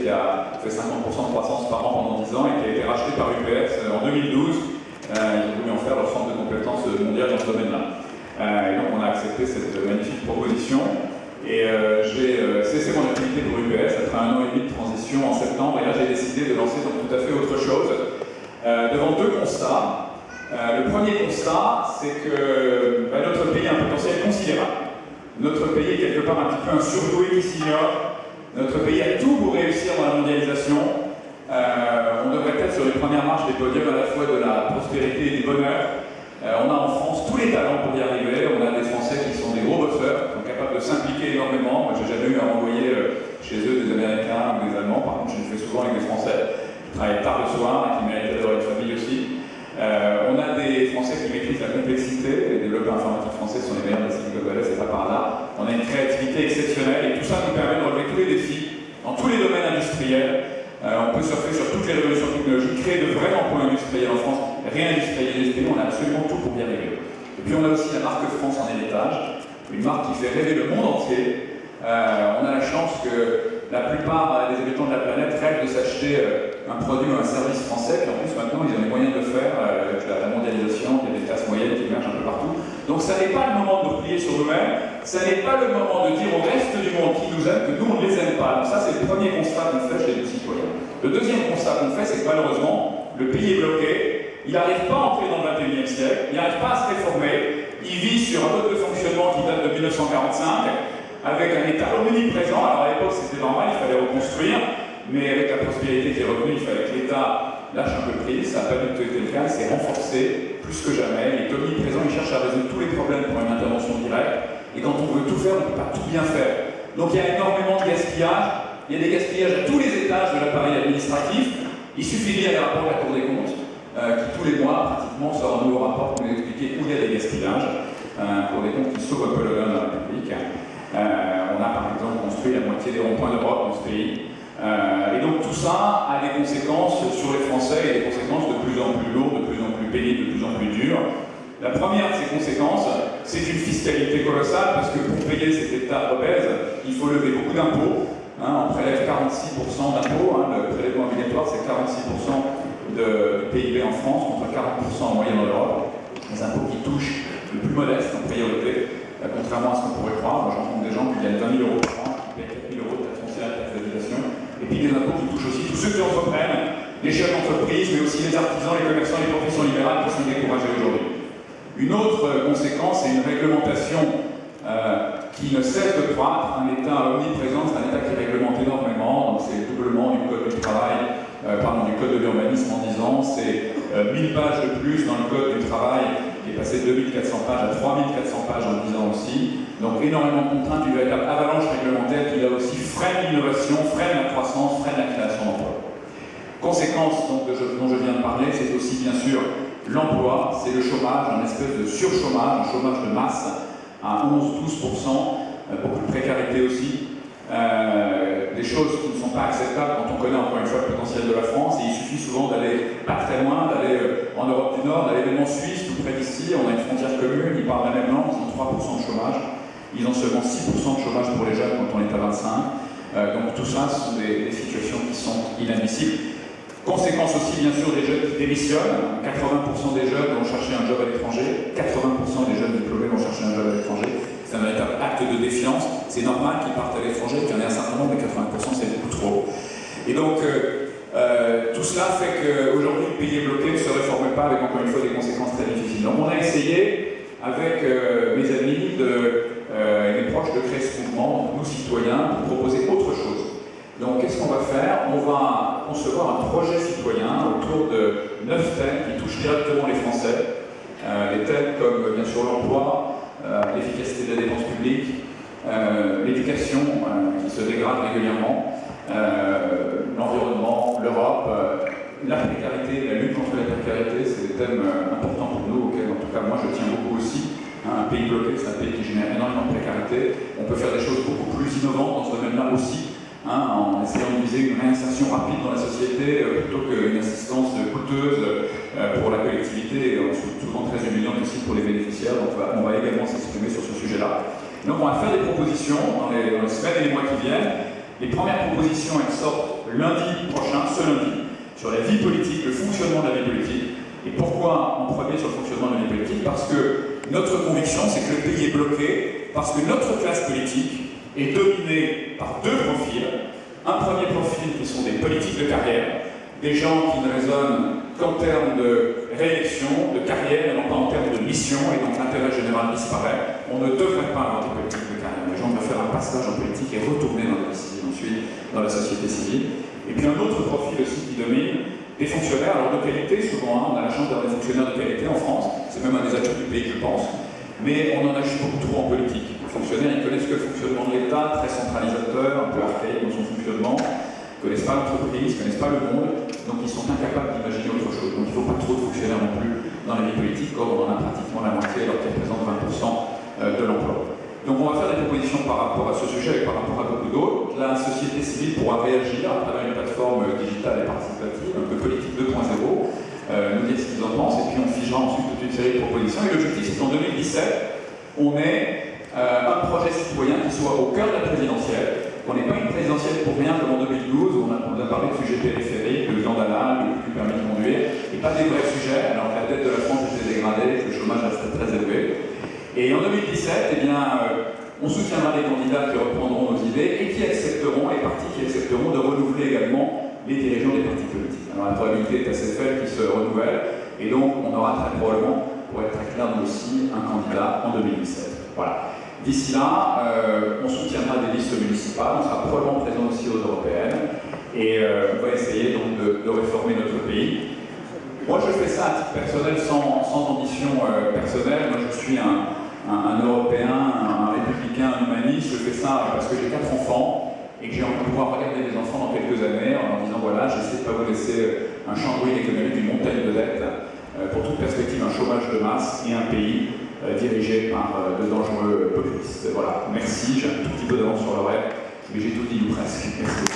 qui a fait 50% de croissance par an pendant 10 ans et qui a été racheté par UPS en 2012. Ils ont voulu en faire leur centre de compétences mondial dans ce domaine-là. Et donc on a accepté cette magnifique proposition. Et j'ai cessé mon activité pour UPS après 1 an et demi de transition en septembre. Et là j'ai décidé de lancer donc tout à fait autre chose. Devant 2 constats. Le premier constat, c'est que notre pays a un potentiel considérable. Notre pays est quelque part un petit peu un surdoué qui s'ignore. Notre pays a tout pour réussir dans la mondialisation. On devrait être sur une première marche des podiums à la fois de la prospérité et du bonheur. On a en France tous les talents pour y arriver. On a des Français qui sont des gros bosseurs, qui sont capables de s'impliquer énormément. Moi, j'ai jamais eu à envoyer chez eux des Américains ou des Allemands. Par contre, je le fais souvent avec des Français qui travaillent tard le soir et qui méritent d'avoir une famille aussi. On a des Français qui maîtrisent la complexité. Les développeurs informatiques français sont les meilleurs de la Silicon Valley, c'est pas par là. On a une créativité exceptionnelle et tout ça nous permet de relever tous les défis dans tous les domaines industriels. On peut surfer sur toutes les révolutions technologiques, créer de vrais emplois industriels en France, réindustrialiser ce pays, on a absolument tout pour y arriver. Et puis on a aussi la marque France en héritage, une marque qui fait rêver le monde entier. On a la chance que la plupart des habitants de la planète rêvent de s'acheter un produit ou un service français, puis en plus maintenant ils ont les moyens de le faire avec la mondialisation, il y a des classes moyennes qui émergent un peu partout. Donc ça n'est pas le moment de nous plier sur nous-mêmes, ça n'est pas le moment de dire au reste du monde qui nous aime que nous on ne les aime pas. Donc ça c'est le premier constat qu'on fait chez les citoyens. Le deuxième constat qu'on fait, c'est que malheureusement, le pays est bloqué, il n'arrive pas à entrer dans le 21e siècle, il n'arrive pas à se réformer, il vit sur un mode de fonctionnement qui date de 1945, avec un État omniprésent. Alors à l'époque c'était normal, il fallait reconstruire, mais avec la prospérité qui est revenue, il fallait que l'État lâche un peu prise, ça n'a pas du tout été le cas, il s'est renforcé plus que jamais, il est omniprésent, il cherche à résoudre tous les problèmes pour une intervention directe, et quand on veut tout faire, on ne peut pas tout bien faire. Donc il y a énormément de gaspillage. Il y a des gaspillages à tous les étages de l'appareil administratif. Il suffit de lire les rapports de la Cour des comptes, qui tous les mois, pratiquement, sort un nouveau rapport pour nous expliquer où il y a des gaspillages. Cour des comptes qui sauve un peu l'honneur de la République. On a par exemple construit la moitié des ronds-points d'Europe dans ce pays. Et donc tout ça a des conséquences sur les Français et des conséquences de plus en plus lourdes, de plus en plus pénibles, de plus en plus dures. La première de ces conséquences, c'est une fiscalité colossale, parce que pour payer cet État obèse, il faut lever beaucoup d'impôts. On prélève 46% d'impôts, le prélèvement obligatoire c'est 46% du PIB en France, contre 40% en moyenne en Europe. Les impôts qui touchent le plus modeste en priorité, contrairement à ce qu'on pourrait croire. Moi j'entends des gens qui gagnent 20 000 euros par an, qui payent 4 000 euros de taxe foncière, de taxe d'habitation, et puis des impôts qui touchent aussi tous ceux qui entreprennent, les chefs d'entreprise, mais aussi les artisans, les commerçants, les professions libérales qui sont découragés aujourd'hui. Une autre conséquence, c'est une réglementation qui ne cesse de croître. Un État omniprésent, c'est un État qui réglemente énormément, donc c'est le doublement du code du travail, du code de l'urbanisme en 10 ans, c'est 1000 pages de plus dans le code du travail qui est passé de 2400 pages à 3400 pages en 10 ans aussi. Donc énormément de contraintes, une véritable avalanche réglementaire qui là aussi freine l'innovation, freine la croissance, freine la création d'emplois. Conséquence donc, dont je viens de parler, c'est aussi bien sûr l'emploi, c'est le chômage, un espèce de surchômage, un chômage de masse à 11-12%, beaucoup de précarité aussi, des choses qui ne sont pas acceptables quand on connaît encore une fois le potentiel de la France. Et il suffit souvent d'aller pas très loin, d'aller en Europe du Nord, d'aller même en Suisse, tout près d'ici, on a une frontière commune, ils parlent la même langue, ils ont 3% de chômage, ils ont seulement 6% de chômage pour les jeunes quand on est à 25. Donc tout ça, ce sont des situations qui sont inadmissibles. Conséquence aussi, bien sûr, des jeunes qui démissionnent. 80% des jeunes vont chercher un job à l'étranger. 80% des jeunes diplômés vont chercher un job à l'étranger. C'est un véritable acte de défiance. C'est normal qu'ils partent à l'étranger, qu'il y en ait un certain nombre, mais 80% c'est beaucoup trop. Et donc, tout cela fait qu'aujourd'hui, le pays est bloqué, ne se réforme pas, avec encore une fois des conséquences très difficiles. Donc on a essayé, avec mes amis et mes proches, de créer ce mouvement, nous citoyens, pour proposer autre chose. Donc, qu'est-ce qu'on va faire? On va concevoir un projet citoyen autour de 9 thèmes qui touchent directement les Français. Des thèmes comme, bien sûr, l'emploi, l'efficacité de la dépense publique, l'éducation qui se dégrade régulièrement, l'environnement, l'Europe, la précarité, la lutte contre la précarité, c'est des thèmes importants pour nous, auxquels, en tout cas, moi, je tiens beaucoup aussi. Un pays bloqué, c'est un pays qui génère énormément de précarité. On peut faire des choses beaucoup plus innovantes dans ce domaine-là aussi. En essayant de viser une réinsertion rapide dans la société plutôt qu'une assistance coûteuse pour la collectivité et souvent très humiliante aussi pour les bénéficiaires. Donc on va également s'exprimer sur ce sujet-là. Donc on va faire des propositions dans les semaines et les mois qui viennent. Les premières propositions, elles sortent lundi prochain, ce lundi, sur la vie politique, le fonctionnement de la vie politique. Et pourquoi en premier sur le fonctionnement de la vie politique? Parce que notre conviction, c'est que le pays est bloqué, parce que notre classe politique est dominée par deux profils. Un premier profil qui sont des politiques de carrière, des gens qui ne raisonnent qu'en termes de réélection, de carrière, et non pas en termes de mission, et donc l'intérêt général disparaît. On ne devrait pas avoir des politiques de carrière. Les gens doivent faire un passage en politique et retourner dans la vie civile ensuite, dans la société civile. Et puis un autre profil aussi qui domine, des fonctionnaires, alors de qualité souvent, on a la chance d'avoir des fonctionnaires de qualité en France, c'est même un des atouts du pays je pense, mais on en agit beaucoup trop en politique. Les fonctionnaires, ils connaissent que le fonctionnement de l'État, très centralisateur, un peu archaïque dans son fonctionnement, ils ne connaissent pas l'entreprise, ils ne connaissent pas le monde, donc ils sont incapables d'imaginer autre chose. Donc il ne faut pas trop de fonctionnaires non plus dans la vie politique, comme on en a pratiquement la moitié, alors qu'ils représentent 20% de l'emploi. Donc on va faire des propositions par rapport à ce sujet et par rapport à beaucoup d'autres. La société civile pourra réagir à travers une plateforme digitale et participative, un peu politique 2.0, nous dire ce qu'ils en pensent, et puis on figera ensuite toute une série de propositions. Et l'objectif, c'est qu'en 2017, on ait un projet citoyen qui soit au cœur de la présidentielle, qu'on n'ait pas une présidentielle pour rien comme en 2012, où on a parlé de sujets périphériques, de Gandalin, du permis de conduire, et pas des vrais sujets, alors que la dette de la France était dégradée, que le chômage restait très élevé. Et en 2017, eh bien, on soutiendra des candidats qui reprendront nos idées et qui accepteront, les partis qui accepteront de renouveler également les dirigeants des partis politiques. Alors la probabilité est assez faible qu'ils se renouvellent, et donc on aura très probablement, pour être très clair, nous aussi, un candidat en 2017. Voilà. D'ici là, on soutiendra des listes municipales, on sera probablement présent aussi aux européennes, et on va essayer donc de réformer notre pays. Moi, je fais ça à titre personnel, sans ambition personnelle. Moi, je suis un Européen, un républicain, un humaniste. Je fais ça parce que j'ai 4 enfants et que j'ai envie de pouvoir regarder mes enfants dans quelques années en leur disant voilà, j'essaie de ne pas vous laisser un chambouil économique, une montagne de dettes, pour toute perspective, un chômage de masse et un pays dirigé par de dangereux populistes. Voilà, merci. J'ai un tout petit peu d'avance sur l'horaire, mais j'ai tout dit ou presque. Merci.